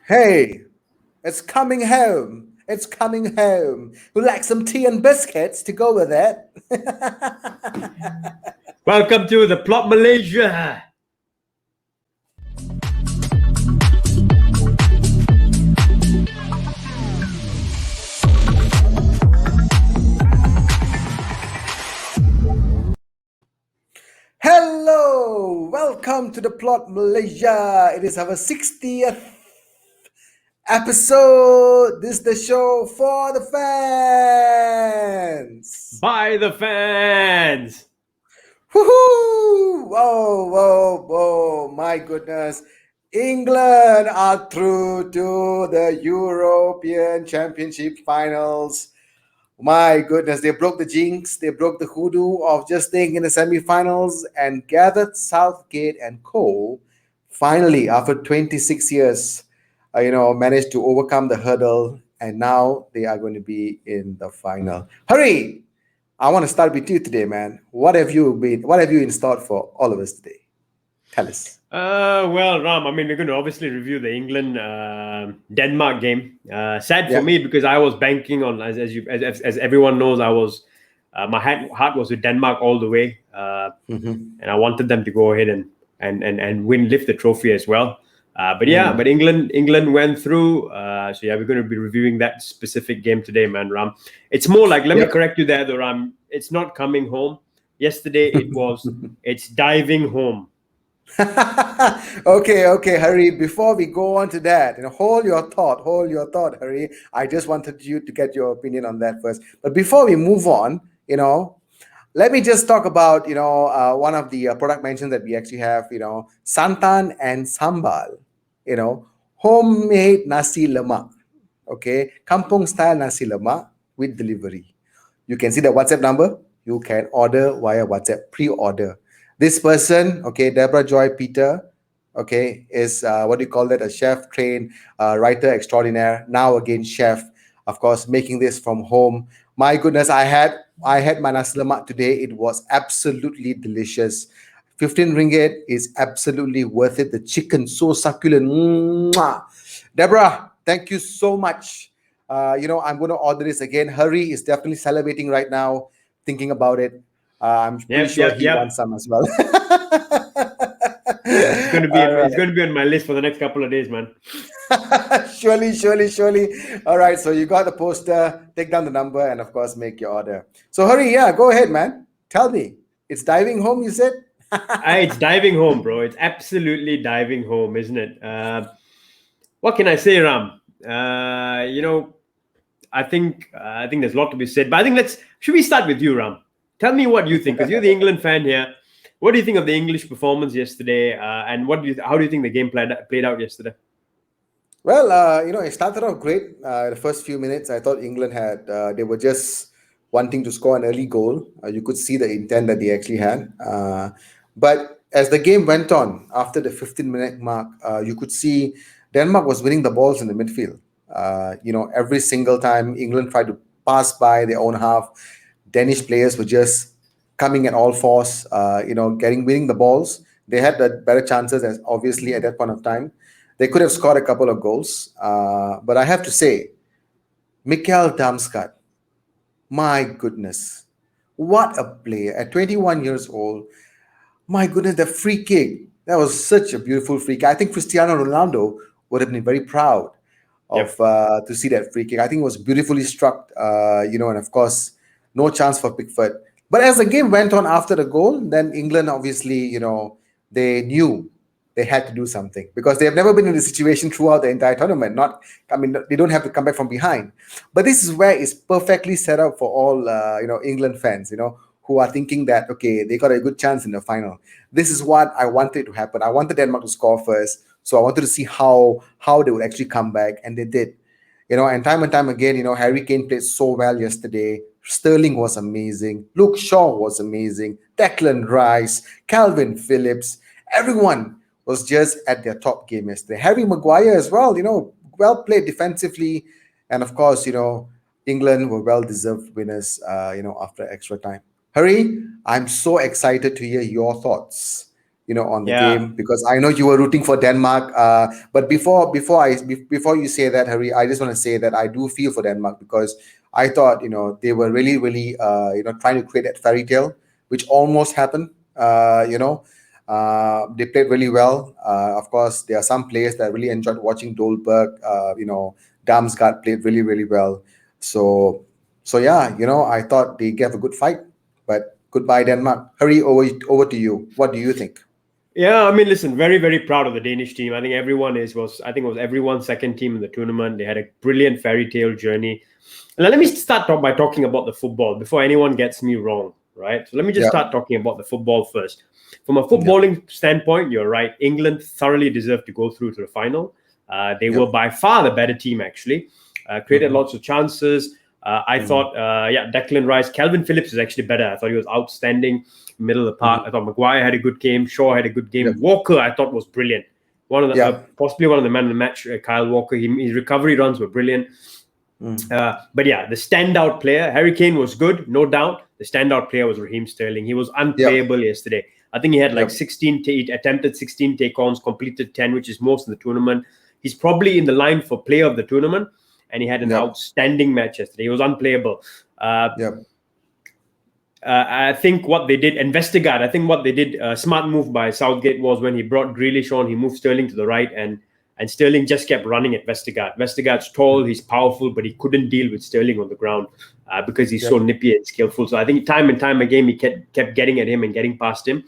Hey, it's coming home. It's coming home. Would like some tea and biscuits to go with it? Welcome to the Plot Malaysia. Hello, welcome to the Plot Malaysia. It is our 60th episode. This is the show for the fans. By the fans. Woohoo! Whoa, whoa, whoa, my goodness. England are through to the European Championship finals. My goodness, they broke the jinx, they broke the hoodoo of just staying in the semi-finals and gathered Southgate and co. Finally, after 26 years, managed to overcome the hurdle, and now they are going to be in the final. Hurry! I want to start with you today, man. What have you installed for all of us today? Tell us. Well, Ram, we're going to obviously review the England Denmark game. Sad for Yeah. me because I was banking on, as everyone knows, my heart was with Denmark all the way, Mm-hmm. and I wanted them to go ahead and lift the trophy as well. But Mm. England went through. So yeah, we're going to be reviewing that specific game today, man, Ram. It's more like, let me Yep. correct you there, though, Ram. It's not coming home. Yesterday it's diving home. Okay, Harry. Before we go on to that, hold your thought, Harry. I just wanted you to get your opinion on that first. But before we move on, let me just talk about one of the product mentions that we actually have. Santan and Sambal. Homemade Nasi Lemak. Okay, kampung style Nasi Lemak with delivery. You can see the WhatsApp number. You can order via WhatsApp, pre-order. This person, okay, Deborah Joy Peter, okay, is what do you call that? A chef trained writer extraordinaire. Now again, chef, of course, making this from home. My goodness, I had my nasi lemak today. It was absolutely delicious. 15 ringgit is absolutely worth it. The chicken so succulent. Mwah. Deborah, thank you so much. I'm going to order this again. Hurry is definitely salivating right now, thinking about it. I'm pretty Yep, sure yep, he yep. wants some as well. It's going to be All it's right. going to be on my list for the next couple of days, man. Surely. All right, so you got the poster, take down the number, and of course, make your order. So, hurry, yeah, go ahead, man. Tell me. It's diving home, you said? It's diving home, bro. It's absolutely diving home, isn't it? What can I say, Ram? I think there's a lot to be said, but I think should we start with you, Ram? Tell me what you think, because you're the England fan here. What do you think of the English performance yesterday, and how do you think the game played out yesterday? Well, it started off great. The first few minutes, I thought England they were just wanting to score an early goal. You could see the intent that they actually had. But as the game went on, after the 15-minute mark, you could see Denmark was winning the balls in the midfield. Every single time England tried to pass by their own half, Danish players were just coming at all force, winning the balls. They had the better chances, as obviously at that point of time. They could have scored a couple of goals. But I have to say, Mikael Damsgaard, my goodness, what a player. At 21 years old, my goodness, the free kick. That was such a beautiful free kick. I think Cristiano Ronaldo would have been very proud of Yep. to see that free kick. I think it was beautifully struck, and of course, no chance for Pickford. But as the game went on after the goal, then England obviously, they knew they had to do something because they have never been in this situation throughout the entire tournament. They don't have to come back from behind. But this is where it's perfectly set up for all, England fans, who are thinking that okay, they got a good chance in the final. This is what I wanted to happen. I wanted Denmark to score first, so I wanted to see how they would actually come back, and they did. And time again, Harry Kane played so well yesterday. Sterling was amazing. Luke Shaw was amazing. Declan Rice, Calvin Phillips, everyone was just at their top game yesterday. Harry Maguire as well, well played defensively. And of course, England were well deserved winners, after extra time. Harry, I'm so excited to hear your thoughts. on the Yeah. game, because I know you were rooting for Denmark. But before you say that, Harry, I just want to say that I do feel for Denmark, because I thought they were really really trying to create that fairy tale, which almost happened. They played really well. Of course, there are some players that I really enjoyed watching. Dolberg, Damsgaard played really really well. So yeah, I thought they gave a good fight. But goodbye Denmark. Harry, over to you. What do you think? Yeah, I mean, listen, very, very proud of the Danish team. I think I think it was everyone's second team in the tournament. They had a brilliant fairy tale journey. Now, let me start by talking about the football before anyone gets me wrong, right? So let me just Yeah. start talking about the football first. From a Yeah. footballing standpoint, you're right. England thoroughly deserved to go through to the final. They were by far the better team, actually. Created lots of chances. I thought, Declan Rice, Calvin Phillips is actually better. I thought he was outstanding, middle of the park. I thought Maguire had a good game. Shaw had a good game. Yep. Walker, I thought, was brilliant. One of the possibly one of the men of the match, Kyle Walker. His recovery runs were brilliant. But yeah, the standout player, Harry Kane, was good, no doubt. The standout player was Raheem Sterling. He was unplayable yesterday. I think he had like 16, he attempted 16 take-ons, completed 10, which is most in the tournament. He's probably in the line for player of the tournament, and he had an outstanding match yesterday. He was unplayable. I think what they did, and Vestergaard, I think what they did, a smart move by Southgate was when he brought Grealish on, he moved Sterling to the right, and Sterling just kept running at Vestergaard. Vestergaard's tall, he's powerful, but he couldn't deal with Sterling on the ground because he's so nippy and skillful. So I think time and time again, he kept getting at him and getting past him.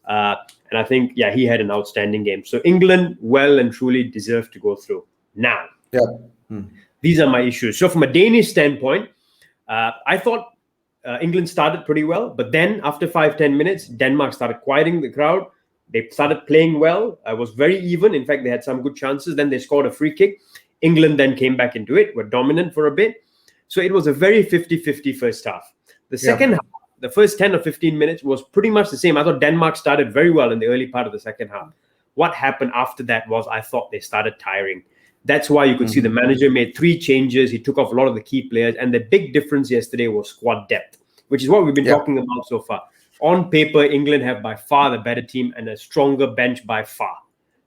And I think, he had an outstanding game. So England well and truly deserved to go through. Now, these are my issues. So from a Danish standpoint, I thought England started pretty well, but then after 5-10 minutes, Denmark started quieting the crowd. They started playing well. It was very even. In fact, they had some good chances. Then they scored a free kick. England then came back into it, were dominant for a bit. So it was a very 50-50 first half. The second half, the first 10 or 15 minutes was pretty much the same. I thought Denmark started very well in the early part of the second half. What happened after that was I thought they started tiring. That's why you could see the manager made 3 changes. He took off a lot of the key players. And the big difference yesterday was squad depth, which is what we've been talking about so far. On paper, England have by far the better team and a stronger bench by far,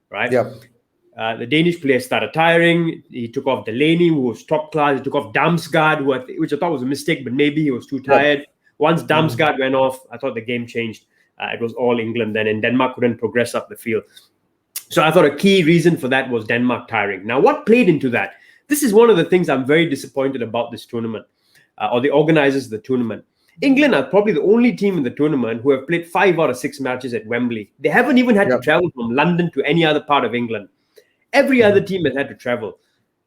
right? The Danish players started tiring. He took off Delaney, who was top class. He took off Damsgaard, which I thought was a mistake, but maybe he was too tired. Once Damsgaard went off, I thought the game changed. It was all England then, and Denmark couldn't progress up the field. So I thought a key reason for that was Denmark tiring. Now, what played into that? This is one of the things I'm very disappointed about this tournament, or the organizers of the tournament. England are probably the only team in the tournament who have played 5 out of 6 matches at Wembley. They haven't even had to travel from London to any other part of England. Every other team has had to travel.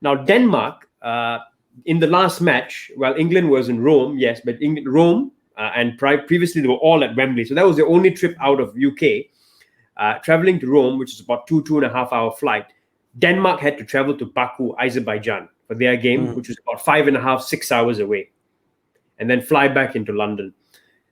Now, Denmark, in the last match, England was in Rome, yes, but Rome and previously they were all at Wembley. So that was the only trip out of UK. Traveling to Rome, which is about 2.5 hour flight. Denmark had to travel to Baku, Azerbaijan for their game, which was about 5.5, 6 hours away, and then fly back into London.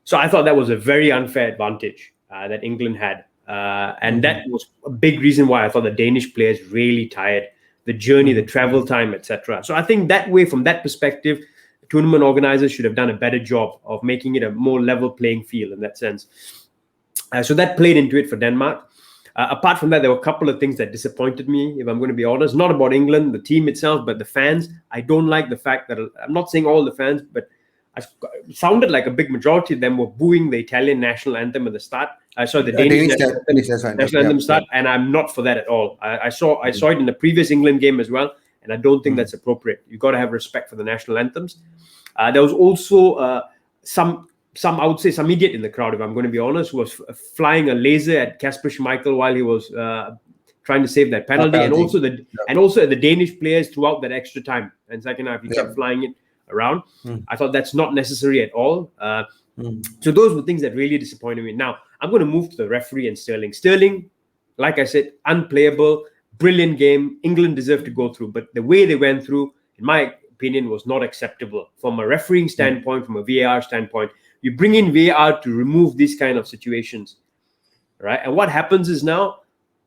So I thought that was a very unfair advantage that England had. And that was a big reason why I thought the Danish players really tired. The journey, the travel time, etc. So I think that way, from that perspective, tournament organizers should have done a better job of making it a more level playing field in that sense. So that played into it for Denmark. Apart from that, there were a couple of things that disappointed me, if I'm going to be honest. Not about England, the team itself, but the fans. I don't like the fact that, I'm not saying all the fans, but it sounded like a big majority of them were booing the Italian national anthem at the start. I saw the Danish national anthem start, and I'm not for that at all. I saw it in the previous England game as well, and I don't think that's appropriate. You've got to have respect for the national anthems. There was also some I would say some idiot in the crowd, if I'm going to be honest, who was flying a laser at Kasper Schmeichel while he was trying to save that penalty, and also at the Danish players throughout that extra time and second half. He kept flying it around. I thought that's not necessary at all. So those were things that really disappointed me. Now I'm going to move to the referee and Sterling. Sterling, like I said, unplayable, brilliant game. England deserved to go through, but the way they went through, in my opinion, was not acceptable from a refereeing standpoint, from a VAR standpoint. You bring in VAR to remove these kind of situations, right? And what happens is now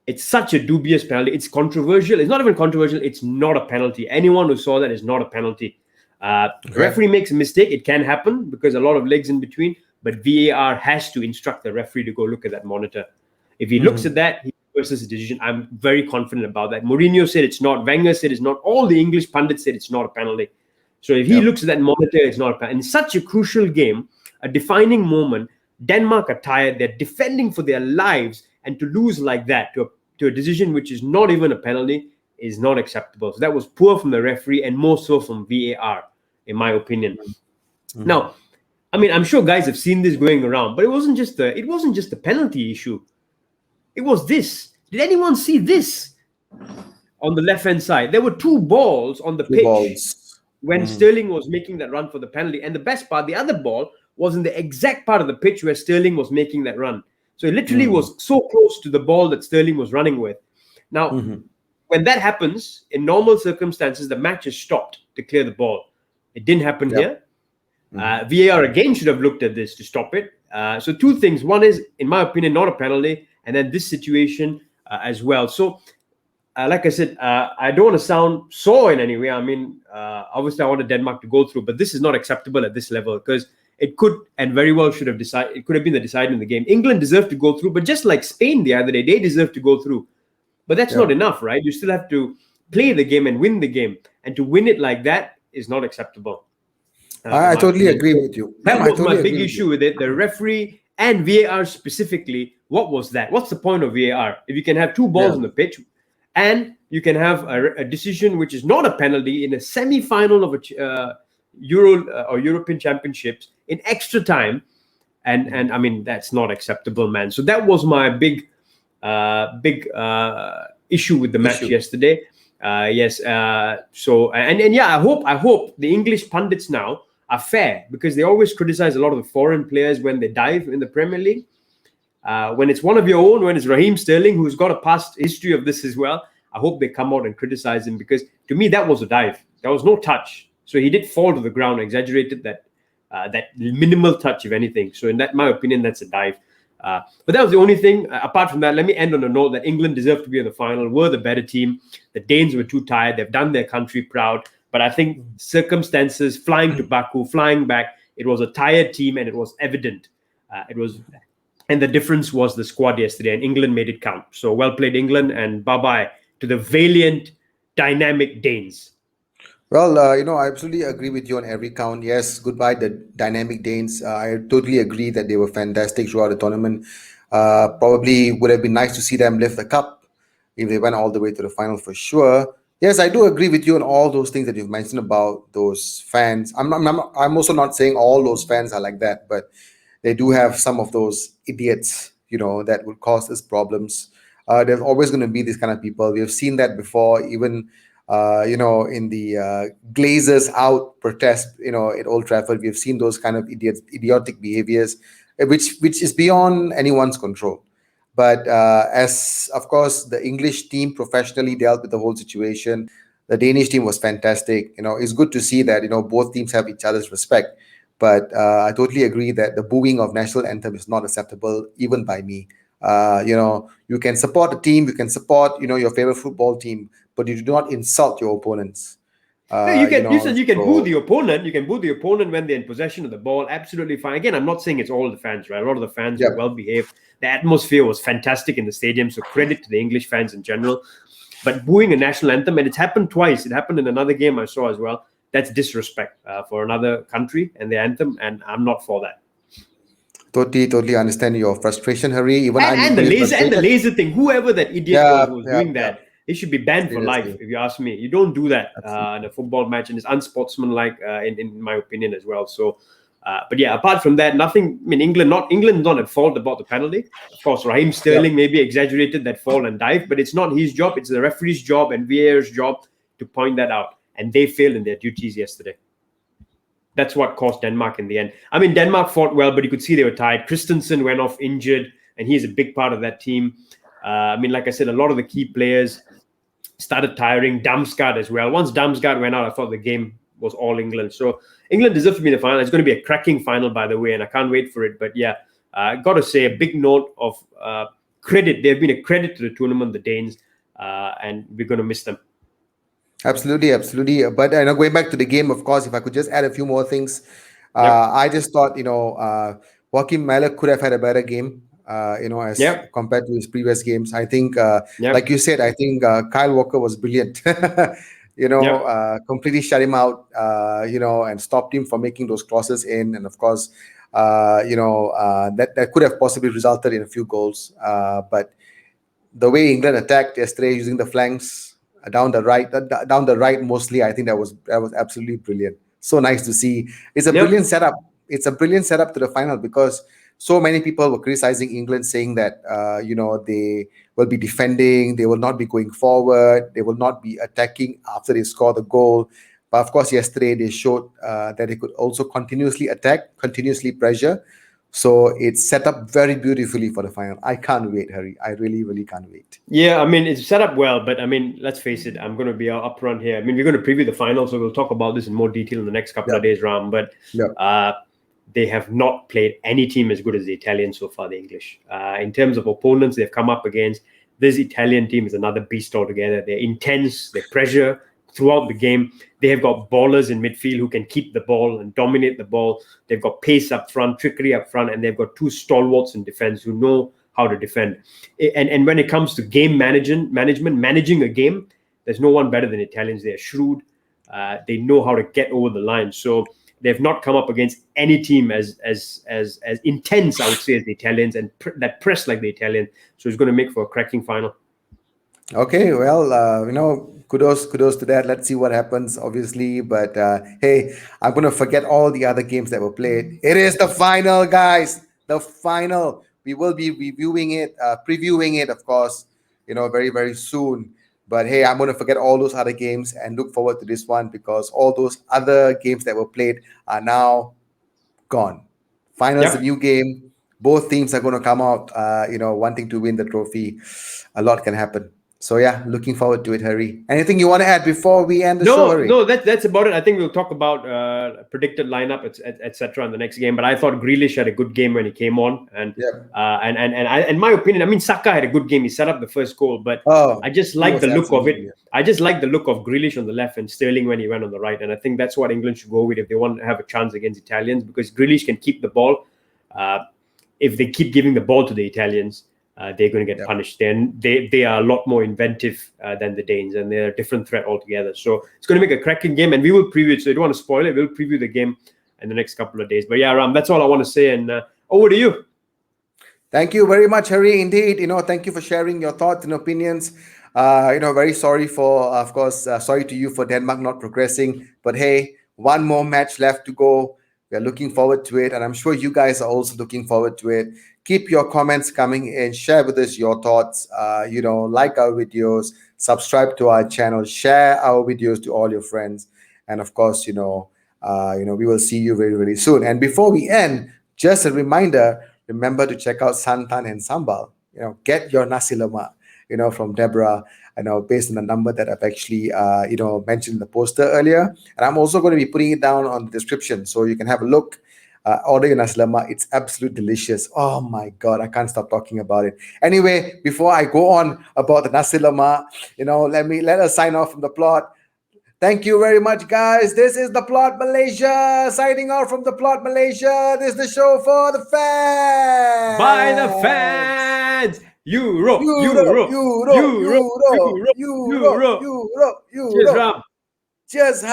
it's such a dubious penalty. It's controversial. It's not even controversial. It's not a penalty. Anyone who saw that is not a penalty. Referee makes a mistake. It can happen because a lot of legs in between, but VAR has to instruct the referee to go look at that monitor. If he looks at that, he reverses his decision. I'm very confident about that. Mourinho said it's not. Wenger said it's not. All the English pundits said it's not a penalty. So if he looks at that monitor, it's not a penalty. In such a crucial game, a defining moment, Denmark are tired. They're defending for their lives, and to lose like that to a decision which is not even a penalty is not acceptable. So that was poor from the referee, and more so from VAR, in my opinion. Now, I mean, I'm sure guys have seen this going around, but it wasn't just a penalty issue. It was this. Did anyone see this on the left-hand side? There were two balls on the pitch when Sterling was making that run for the penalty. And the best part, the other ball was in the exact part of the pitch where Sterling was making that run. So it literally was so close to the ball that Sterling was running with. Now, when that happens, in normal circumstances, the match is stopped to clear the ball. It didn't happen here. VAR again should have looked at this to stop it. So two things. One is, in my opinion, not a penalty. And then this situation as well. So, like I said, I don't want to sound sore in any way. I mean, obviously, I wanted Denmark to go through, but this is not acceptable at this level because it could and very well should have decided. It could have been the decider in the game. England deserved to go through, but just like Spain the other day, they deserve to go through. But that's not enough, right? You still have to play the game and win the game. And to win it like that is not acceptable. I totally agree with you. That was my big issue with it. The referee and VAR specifically, what was that? What's the point of VAR? If you can have two balls on the pitch and you can have a decision which is not a penalty in a semi-final of a Euro or European Championships in extra time, and I mean, that's not acceptable, man. So that was my big issue with the match yesterday. So I hope the English pundits now are fair because they always criticize a lot of the foreign players when they dive in the Premier League. When it's one of your own, when it's Raheem Sterling, who's got a past history of this as well, I hope they come out and criticize him because to me, that was a dive. There was no touch. So he did fall to the ground, exaggerated that minimal touch, if anything. So in my opinion, that's a dive. But that was the only thing. Apart from that, let me end on a note that England deserved to be in the final, were the better team. The Danes were too tired. They've done their country proud. But I think circumstances, flying to Baku, flying back, it was a tired team and it was evident. And the difference was the squad yesterday, and England made it count. So well played, England, and bye-bye to the valiant, dynamic Danes. Well, I absolutely agree with you on every count. Yes, goodbye, the dynamic Danes. I totally agree that they were fantastic throughout the tournament. Probably would have been nice to see them lift the cup if they went all the way to the final for sure. Yes, I do agree with you on all those things that you've mentioned about those fans. I'm also not saying all those fans are like that, but they do have some of those idiots, that would cause us problems. There's always going to be these kind of people. We have seen that before, even in the Glazers out protest, at Old Trafford. We have seen those kind of idiotic behaviors, which is beyond anyone's control. But as, of course, the English team professionally dealt with the whole situation, the Danish team was fantastic. It's good to see that, both teams have each other's respect. But I totally agree that the booing of national anthem is not acceptable, even by me. You can support a team, you can support, your favorite football team, but you do not insult your opponents. You said you can boo the opponent. You can boo the opponent when they're in possession of the ball. Absolutely fine. Again, I'm not saying it's all the fans, right? A lot of the fans were well behaved. The atmosphere was fantastic in the stadium. So credit to the English fans in general. But booing a national anthem, and it's happened twice. It happened in another game I saw as well. That's disrespect for another country and the anthem, and I'm not for that. Totally understand your frustration, Hari. And the laser thing. Whoever that idiot was who was doing that. He should be banned for life, if you ask me. You don't do that in a football match, and it's unsportsmanlike, in my opinion, as well. So, but yeah, apart from that, nothing. I mean, England not at fault about the penalty. Of course, Raheem Sterling maybe exaggerated that fall and dive, but it's not his job. It's the referee's job and VAR's job to point that out, and they failed in their duties yesterday. That's what cost Denmark in the end. I mean, Denmark fought well, but you could see they were tired. Christensen went off injured, and he's a big part of that team. I mean, like I said, a lot of the key players started tiring. Damsgaard as well. Once Damsgaard went out, I thought the game was all England. So England deserves to be in the final. It's going to be a cracking final, by the way, and I can't wait for it. But yeah, got to say a big note of credit. They've been a credit to the tournament, the Danes, and we're going to miss them. Absolutely. But going back to the game, of course, if I could just add a few more things, I just thought, Joachim Mæhle could have had a better game. as Yep. compared to his previous games. I think, like Yep. you said, I think Kyle Walker was brilliant. Yep. Completely shut him out, and stopped him from making those crosses in. And of course, that could have possibly resulted in a few goals. But the way England attacked yesterday using the flanks down the right mostly, I think that was absolutely brilliant. So nice to see. It's a Yep. brilliant setup. It's a brilliant setup to the final because so many people were criticizing England, saying that they will be defending, they will not be going forward, they will not be attacking after they score the goal. But of course, yesterday they showed that they could also continuously attack, continuously pressure. So it's set up very beautifully for the final. I can't wait, Harry. I really, really can't wait. Yeah, I mean, it's set up well, but I mean, let's face it, I'm going to be upfront here. I mean, we're going to preview the final, so we'll talk about this in more detail in the next couple Yeah, of days, Ram. But yeah. they have not played any team as good as the Italians so far, the English. In terms of opponents they've come up against, this Italian team is another beast altogether. They're intense, they pressure throughout the game. They have got ballers in midfield who can keep the ball and dominate the ball. They've got pace up front, trickery up front, and they've got two stalwarts in defense who know how to defend. And when it comes to game managing a game, there's no one better than Italians. They are shrewd. They know how to get over the line. So they've not come up against any team as intense, I would say, as the Italians, and that press like the Italians. So it's going to make for a cracking final. Okay, well, kudos to that. Let's see what happens, obviously. But hey, I'm gonna forget all the other games that were played. It is the final, guys. The final. We will be reviewing it, previewing it, of course. Very very soon. But hey, I'm gonna forget all those other games and look forward to this one because all those other games that were played are now gone. Final is a Yep. new game. Both teams are going to come out, wanting to win the trophy. A lot can happen. So yeah, looking forward to it, Harry. Anything you want to add before we end the show, No, Harry? no, that's about it. I think we'll talk about predicted lineup, etc. in the next game. But I thought Grealish had a good game when he came on, and Yeah. in my opinion, I mean, Saka had a good game. He set up the first goal, but Oh, I just he like was the look of absolutely it. brilliant. I just like the look of Grealish on the left and Sterling when he went on the right, and I think that's what England should go with if they want to have a chance against Italians, because Grealish can keep the ball. If they keep giving the ball to the Italians, they're going to get punished. Then they are a lot more inventive than the Danes, and they're a different threat altogether. So it's going to make a cracking game, and we will preview it. So I don't want to spoil it. We'll preview the game in the next couple of days. But yeah, Ram, that's all I want to say. And over to you. Thank you very much, Harry. Indeed, thank you for sharing your thoughts and opinions. Very sorry of course, sorry to you for Denmark not progressing. But hey, one more match left to go. We are looking forward to it, and I'm sure you guys are also looking forward to it. Keep your comments coming in. Share with us your thoughts. Like our videos, subscribe to our channel, share our videos to all your friends, and of course, we will see you very, very soon. And before we end, just a reminder: remember to check out Santan and Sambal. Get your Nasi Lemak, from Deborah. Based on the number that I've actually, mentioned in the poster earlier. And I'm also going to be putting it down on the description so you can have a look. Order your Nasi Lemak. It's absolutely delicious. Oh my God, I can't stop talking about it. Anyway, before I go on about the Nasi Lemak, let us sign off from the plot. Thank you very much, guys. This is the Plot Malaysia. Signing off from the Plot Malaysia. This is the show for the fans. By the fans. Europe, Europe, Europe, Europe, Europe, Europe, Europe, Europe, Europe. Europe, Cheers, Europe. Ram. Cheers.